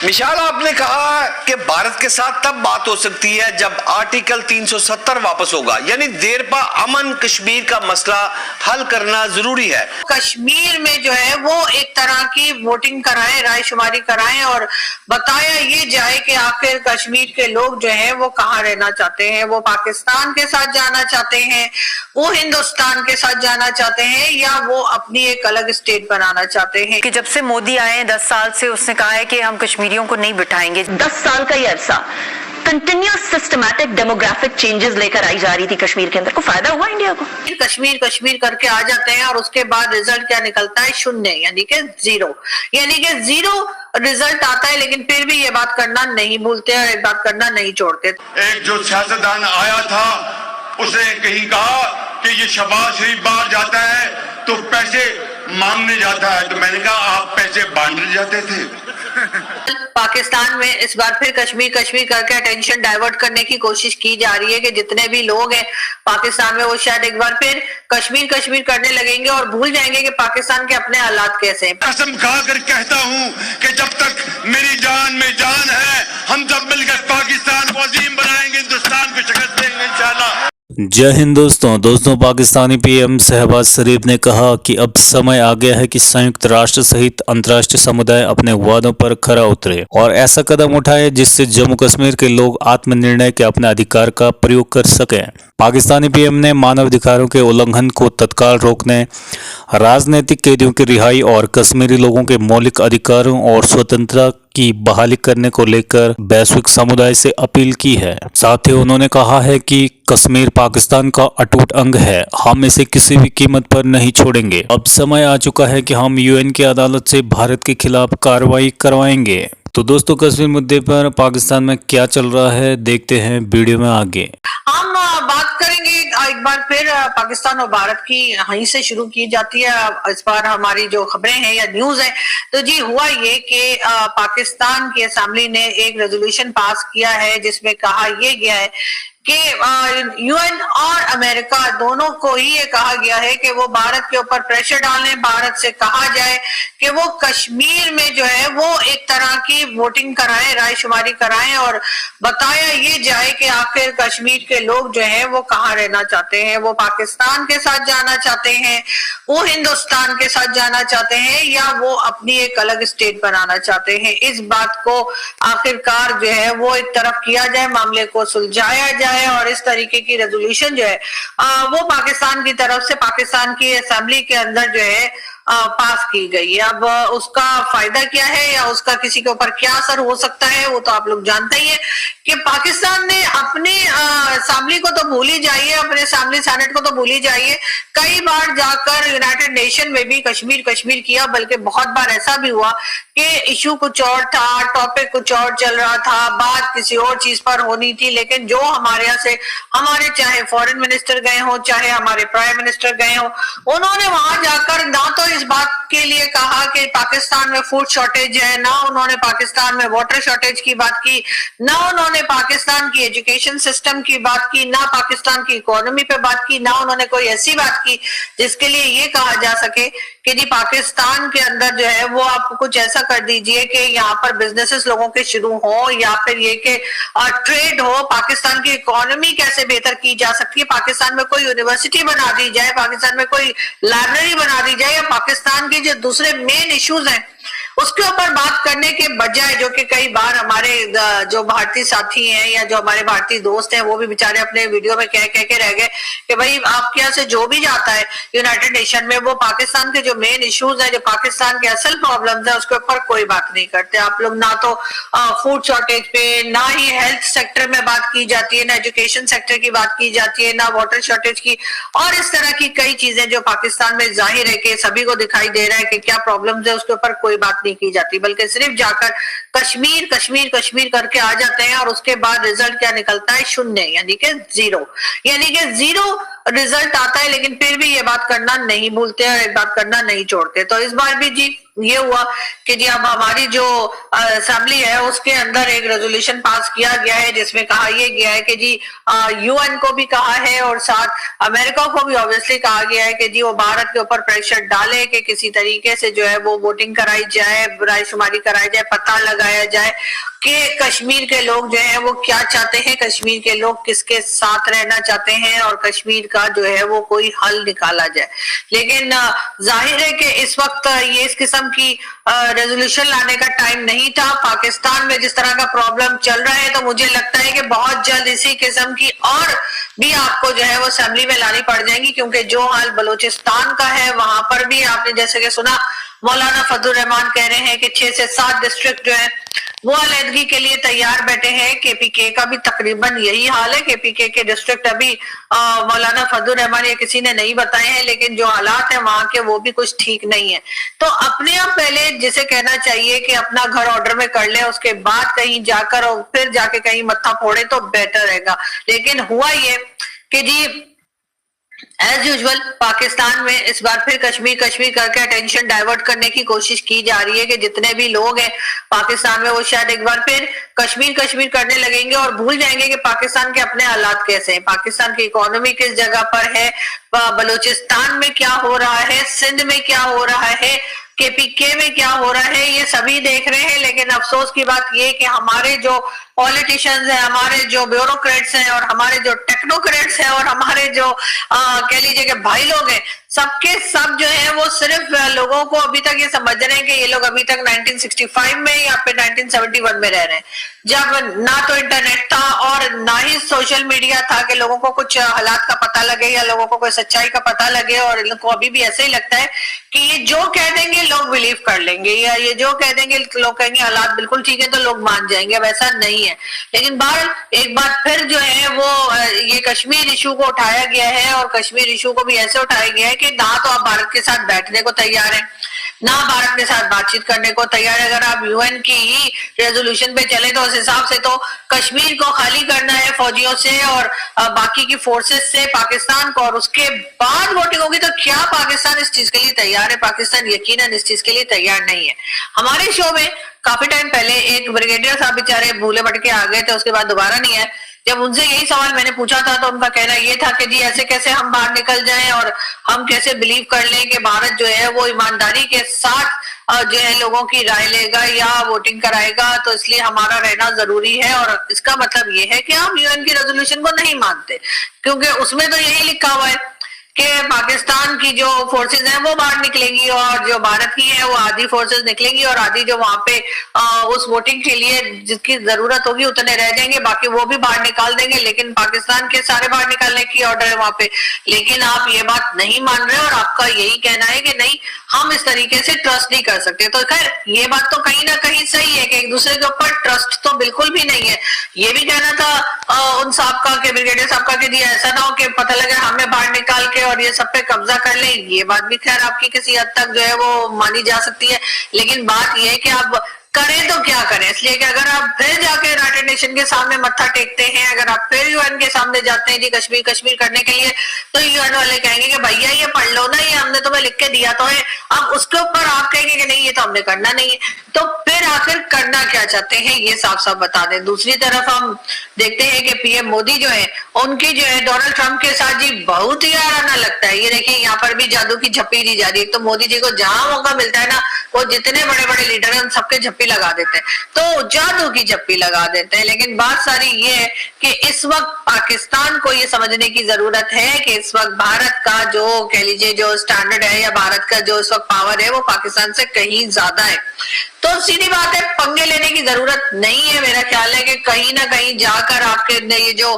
मिशाल, आपने कहा कि भारत के साथ तब बात हो सकती है जब आर्टिकल 370 वापस होगा, यानी देरपा अमन कश्मीर का मसला हल करना जरूरी है। कश्मीर में जो है वो एक तरह की वोटिंग कराएं, राय शुमारी कराएं और बताया ये जाए कि आखिर कश्मीर के लोग जो है वो कहाँ रहना चाहते हैं, वो पाकिस्तान के साथ जाना चाहते हैं, वो हिंदुस्तान के साथ जाना चाहते हैं, या वो अपनी एक अलग स्टेट बनाना चाहते हैं। कि जब से मोदी आए 10 साल से उसने कहा है कि हम कश्मीरियों को नहीं बिठाएंगे। 10 साल का ये अरसा कंटिन्यूस सिस्टमैटिक डेमोग्राफिक चेंजेस लेकर आई जा रही थी कश्मीर के अंदर। को फायदा हुआ इंडिया को? कश्मीर कश्मीर करके आ जाते हैं और उसके बाद रिजल्ट क्या निकलता है? शून्य, यानी कि जीरो। यानी कि जीरो रिजल्ट आता है, लेकिन फिर भी ये बात करना नहीं भूलते और एक बात करना नहीं छोड़ते। एक जो सियासतदान आया था उसने कहीं कहा कि ये शहबाज शरीफ बाहर जाता है तो पैसे मांगने जाता है, तो मैंने कहा आप पैसे बांटने जाते थे। पाकिस्तान में इस बार फिर कश्मीर कश्मीर करके अटेंशन डाइवर्ट करने की कोशिश की जा रही है कि जितने भी लोग हैं पाकिस्तान में वो शायद एक बार फिर कश्मीर कश्मीर करने लगेंगे और भूल जाएंगे कि पाकिस्तान के अपने हालात कैसे हैं। कसम खाकर कहता हूं कि जब तक मेरी जान में जान है हम सब मिलकर पाकिस्तान को अजीम बनाएंगे, हिंदुस्तान को शिकस्त देंगे इंशाल्लाह। जय हिंद दोस्तों पाकिस्तानी पीएम शहबाज शरीफ ने कहा कि अब समय आ गया है कि संयुक्त राष्ट्र सहित अंतर्राष्ट्रीय समुदाय अपने वादों पर खरा उतरे और ऐसा कदम उठाए जिससे जम्मू कश्मीर के लोग आत्मनिर्णय के अपने अधिकार का प्रयोग कर सकें। पाकिस्तानी पीएम ने मानवाधिकारों के उल्लंघन को तत्काल रोकने, राजनीतिक कैदियों की रिहाई और कश्मीरी लोगों के मौलिक अधिकारों और स्वतंत्रता की बहाली करने को लेकर वैश्विक समुदाय से अपील की है। साथ ही उन्होंने कहा है कि कश्मीर पाकिस्तान का अटूट अंग है, हम इसे किसी भी कीमत पर नहीं छोड़ेंगे। अब समय आ चुका है कि हम यूएन की अदालत से भारत के खिलाफ कार्रवाई करवाएंगे। तो दोस्तों, कश्मीर मुद्दे पर पाकिस्तान में क्या चल रहा है देखते हैं वीडियो में आगे। हम बात करेंगे एक बार फिर पाकिस्तान और भारत की, यहीं से शुरू की जाती है इस बार हमारी जो खबरें हैं या न्यूज है। तो जी हुआ ये कि पाकिस्तान की असेंबली ने एक रेजोल्यूशन पास किया है जिसमें कहा यह गया है कि यूएन और अमेरिका दोनों को ही ये कहा गया है कि वो भारत के ऊपर प्रेशर डालें, भारत से कहा जाए कि वो कश्मीर में जो है वो एक तरह की वोटिंग कराएं, राय शुमारी कराएं और बताया ये जाए कि आखिर कश्मीर के लोग जो है वो कहाँ रहना चाहते हैं, वो पाकिस्तान के साथ जाना चाहते हैं, वो हिंदुस्तान के साथ जाना चाहते हैं, या वो अपनी एक अलग स्टेट बनाना चाहते हैं। इस बात को आखिरकार जो है वो एक तरफ किया जाए, मामले को सुलझाया जाए और इस तरीके की रेजोल्यूशन जो है वो पाकिस्तान की तरफ से पाकिस्तान की असेंबली के अंदर जो है पास की गई। अब उसका फायदा क्या है या उसका किसी के ऊपर क्या असर हो सकता है वो तो आप लोग जानते ही है कि पाकिस्तान ने अपनी असेंबली को तो भूल ही जाइए, अपने असेंबली सेनेट को तो भूल ही जाइए, कई बार जाकर यूनाइटेड नेशन में भी कश्मीर कश्मीर किया, बल्कि बहुत बार ऐसा भी हुआ कि इशू कुछ और था, टॉपिक कुछ और चल रहा था, बात किसी और चीज पर होनी थी, लेकिन जो हमारे यहाँ से हमारे चाहे फॉरेन मिनिस्टर गए हो चाहे हमारे प्राइम मिनिस्टर गए हो, उन्होंने वहां जाकर ना तो इस बात के लिए कहा कि पाकिस्तान में फूड शॉर्टेज है, ना उन्होंने पाकिस्तान में वाटर शॉर्टेज की बात की, ना उन्होंने पाकिस्तान की एजुकेशन सिस्टम की बात की, ना पाकिस्तान की इकोनॉमी पे बात की, ना उन्होंने कोई ऐसी बात की जिसके लिए ये कहा जा सके कि जी पाकिस्तान के अंदर जो है वो आप कुछ ऐसा कर दीजिए कि यहाँ पर बिजनेसेस लोगों के शुरू हो, या फिर ये कि ट्रेड हो, पाकिस्तान की इकोनॉमी कैसे बेहतर की जा सकती है, पाकिस्तान में कोई यूनिवर्सिटी बना दी जाए, पाकिस्तान में कोई लाइब्रेरी बना दी जाए, या पाकिस्तान के जो दूसरे मेन इश्यूज हैं उसके ऊपर बात करने के बजाय, जो कि कई बार हमारे जो भारतीय साथी हैं या जो हमारे भारतीय दोस्त हैं वो भी बेचारे अपने वीडियो में कह के रह गए कि भाई आपके यहाँ से जो भी जाता है यूनाइटेड नेशन में वो पाकिस्तान के जो मेन इश्यूज हैं, जो पाकिस्तान के असल प्रॉब्लम्स हैं उसके ऊपर कोई बात नहीं करते। आप लोग ना तो फूड शॉर्टेज पे, ना ही हेल्थ सेक्टर में बात की जाती है, ना एजुकेशन सेक्टर की बात की जाती है, ना वाटर शॉर्टेज की, और इस तरह की कई चीजें जो पाकिस्तान में जाहिर है कि सभी को दिखाई दे रहा है कि क्या प्रॉब्लम्स है, उसके ऊपर कोई बात नहीं की जाती, बल्कि सिर्फ जाकर कश्मीर कश्मीर कश्मीर करके आ जाते हैं और उसके बाद रिजल्ट क्या निकलता है? शून्य, यानी कि जीरो। यानी कि जीरो रिजल्ट आता है, लेकिन फिर भी ये बात करना नहीं भूलते और एक बात करना नहीं छोड़ते। तो इस बार भी जी ये हुआ कि जी अब हमारी जो असेंबली है उसके अंदर एक रेजोल्यूशन पास किया गया है जिसमें कहा यह गया है कि जी यूएन को भी कहा है और साथ अमेरिका को भी ऑब्वियसली कहा गया है कि जी वो भारत के ऊपर प्रेशर डाले कि किसी तरीके से जो है वो वोटिंग कराई जाए, रायशुमारी कराई जाए, पता लगाया जाए कि कश्मीर के लोग जो है वो क्या चाहते हैं, कश्मीर के लोग किसके साथ रहना चाहते हैं और कश्मीर का जो है वो कोई हल निकाला जाए। लेकिन जाहिर है कि इस वक्त ये इस किस्म की रेजोल्यूशन लाने का टाइम नहीं था। पाकिस्तान में जिस तरह का प्रॉब्लम चल रहा है तो मुझे लगता है कि बहुत जल्द इसी किस्म की और भी आपको जो है वो असेंबली में लानी पड़ जाएंगी, क्योंकि जो हाल बलूचिस्तान का है वहां पर भी आपने जैसे कि सुना मौलाना फजल रहमान कह रहे हैं कि 6 से 7 डिस्ट्रिक्ट जो है वो अलहदगी के लिए तैयार बैठे हैं। केपीके का भी तकरीबन यही हाल है। केपीके के डिस्ट्रिक्ट अभी मौलाना फजल रहमान या किसी ने नहीं बताए हैं, लेकिन जो हालात है वहां के वो भी कुछ ठीक नहीं है। तो अपने आप पहले जिसे कहना चाहिए कि अपना घर ऑर्डर में कर ले, उसके बाद कहीं जाकर और फिर जाके कहीं मत्था फोड़े तो बेटर रहेगा। लेकिन हुआ ये कि जी एज यूजुअल पाकिस्तान में इस बार फिर कश्मीर कश्मीर करके अटेंशन डाइवर्ट करने की कोशिश की जा रही है कि जितने भी लोग हैं पाकिस्तान में वो शायद एक बार फिर कश्मीर कश्मीर करने लगेंगे और भूल जाएंगे कि पाकिस्तान के अपने हालात कैसे हैं, पाकिस्तान की इकोनॉमी किस जगह पर है, बलूचिस्तान में क्या हो रहा है, सिंध में क्या हो रहा है, केपीके में क्या हो रहा है, ये सभी देख रहे हैं। लेकिन अफसोस की बात ये कि हमारे जो पॉलिटिशियंस हैं, हमारे जो ब्यूरोक्रेट्स हैं और हमारे जो टेक्नोक्रेट्स हैं और हमारे जो कह लीजिए कि भाई लोग हैं, सबके सब जो है वो सिर्फ लोगों को अभी तक ये समझ रहे हैं कि ये लोग अभी तक 1965 में या फिर 1971 में रह रहे हैं, जब ना तो इंटरनेट था और ना ही सोशल मीडिया था कि लोगों को कुछ हालात का पता लगे या लोगों को कोई सच्चाई का पता लगे। और इन लोगों को अभी भी ऐसे ही लगता है कि ये जो कह देंगे लोग बिलीव कर लेंगे, या ये जो कह देंगे लोग कहेंगे हालात बिल्कुल ठीक है तो लोग मान जाएंगे। वैसा नहीं है। लेकिन बहरहाल एक बार फिर जो है वो ये कश्मीर इशू को उठाया गया है और कश्मीर इशू को भी ऐसे उठाया गया है कि ना तो आप भारत के साथ बैठने को तैयार हैं, ना भारत के साथ बातचीत करने को तैयार है। अगर आप यूएन की ही रेजोल्यूशन पे चले तो उस हिसाब से तो कश्मीर को खाली करना है फौजियों से और बाकी की फोर्सेस से पाकिस्तान को, और उसके बाद वोटिंग होगी। तो क्या पाकिस्तान इस चीज के लिए तैयार है? पाकिस्तान यकीनन इस चीज के लिए तैयार नहीं है। हमारे शो में काफी टाइम पहले एक ब्रिगेडियर साहब बेचारे भूले भटके आ गए थे, उसके बाद दोबारा नहीं आए। जब उनसे यही सवाल मैंने पूछा था तो उनका कहना ये था कि जी ऐसे कैसे हम बाहर निकल जाएं और हम कैसे बिलीव कर लें कि भारत जो है वो ईमानदारी के साथ जो है लोगों की राय लेगा या वोटिंग कराएगा, तो इसलिए हमारा रहना जरूरी है। और इसका मतलब ये है कि हम यूएन की रेजोल्यूशन को नहीं मानते, क्योंकि उसमें तो यही लिखा हुआ है कि पाकिस्तान की जो फोर्सेस हैं वो बाहर निकलेंगी और जो भारत की है वो आधी फोर्सेस निकलेंगी और आधी जो वहां पे उस वोटिंग के लिए जिसकी जरूरत होगी उतने रह जाएंगे, बाकी वो भी बाहर निकाल देंगे। लेकिन पाकिस्तान के सारे बाहर निकालने की ऑर्डर है वहां पे। लेकिन आप ये बात नहीं मान रहे और आपका यही कहना है कि नहीं हम इस तरीके से ट्रस्ट नहीं कर सकते। तो खैर ये बात तो कहीं ना कहीं सही है कि एक दूसरे के ऊपर ट्रस्ट तो बिल्कुल भी नहीं है। ये भी कहना था उन साहब का कि ब्रिगेडियर साहब का कि जी ऐसा ना हो कि पता लगे हमें बाहर निकाल के और ये सब पे कब्जा कर ले। ये बात भी खैर आपकी किसी हद तक जो है वो मानी जा सकती है। लेकिन बात ये है कि आप करें तो क्या करें, इसलिए कि अगर आप फिर जाके यूनाइटेड नेशन के सामने मत्था टेकते हैं, अगर आप फिर यूएन के सामने जाते हैं जी कश्मीर कश्मीर करने के लिए, तो यूएन वाले कहेंगे कि भैया ये पढ़ लो ना, ये हमने तुम्हें लिख के दिया तो है। अब उसके ऊपर आप कहेंगे कि नहीं ये तो हमने करना नहीं है। तो फिर आखिर करना क्या चाहते हैं ये साफ साफ बता दें। दूसरी तरफ हम देखते हैं कि पीएम मोदी जो है उनकी जो है डोनाल्ड ट्रंप के साथ जी बहुत ही आराना लगता है। ये देखिए यहाँ पर भी जादू की झप्पी दी जा रही है। तो मोदी जी को जहां मौका मिलता है ना वो जितने बड़े बड़े लीडर हैं उन सबके झप्पी लगा देते हैं, तो जादू की झप्पी लगा देते हैं। लेकिन बात सारी ये है कि इस वक्त पाकिस्तान को ये समझने की जरूरत है कि इस वक्त भारत का जो कह लीजिए जो स्टैंडर्ड है या भारत का जो इस वक्त पावर है वो पाकिस्तान से कहीं ज्यादा है। तो सीधी बात है पंगे लेने की जरूरत नहीं है। मेरा ख्याल है कि कहीं ना कहीं जाकर आपके ये जो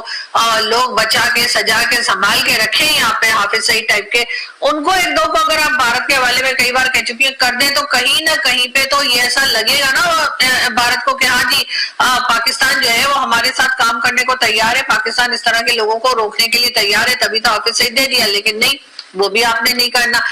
लोग बचा के सजा के संभाल के रखे यहाँ पे हाफिज सईद टाइप के, उनको एक दो को अगर आप भारत के हवाले में कई बार कह चुकी है कर दें तो कहीं ना कहीं पे तो ये ऐसा लगेगा ना भारत को कि हाँ जी पाकिस्तान जो है वो हमारे साथ काम करने को तैयार है, पाकिस्तान इस तरह के लोगों को रोकने के लिए तैयार है, तभी तो हाफिज सईद दे दिया। लेकिन नहीं, वो भी आपने नहीं करना।